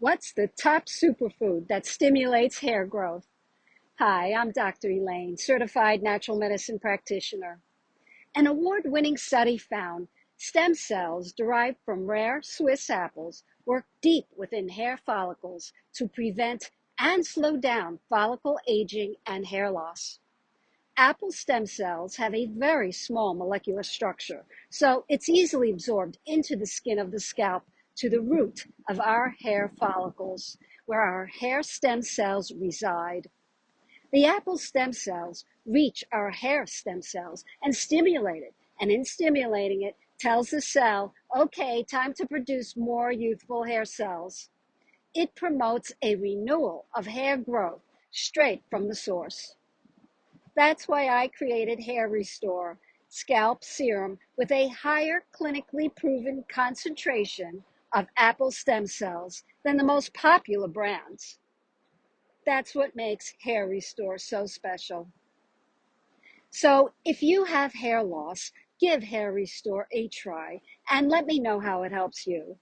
What's the top superfood that stimulates hair growth? Hi, I'm Dr. Elaine, certified natural medicine practitioner. An award-winning study found stem cells derived from rare Swiss apples work deep within hair follicles to prevent and slow down follicle aging and hair loss. Apple stem cells have a very small molecular structure, so it's easily absorbed into the skin of the scalp to the root of our hair follicles, where our hair stem cells reside. The apple stem cells reach our hair stem cells and stimulate it, and in stimulating it, tells the cell, okay, time to produce more youthful hair cells. It promotes a renewal of hair growth straight from the source. That's why I created Hair Restore Scalp Serum with a higher clinically proven concentration of apple stem cells than the most popular brands. That's what makes Hair Restore so special. So if you have hair loss, give Hair Restore a try and let me know how it helps you.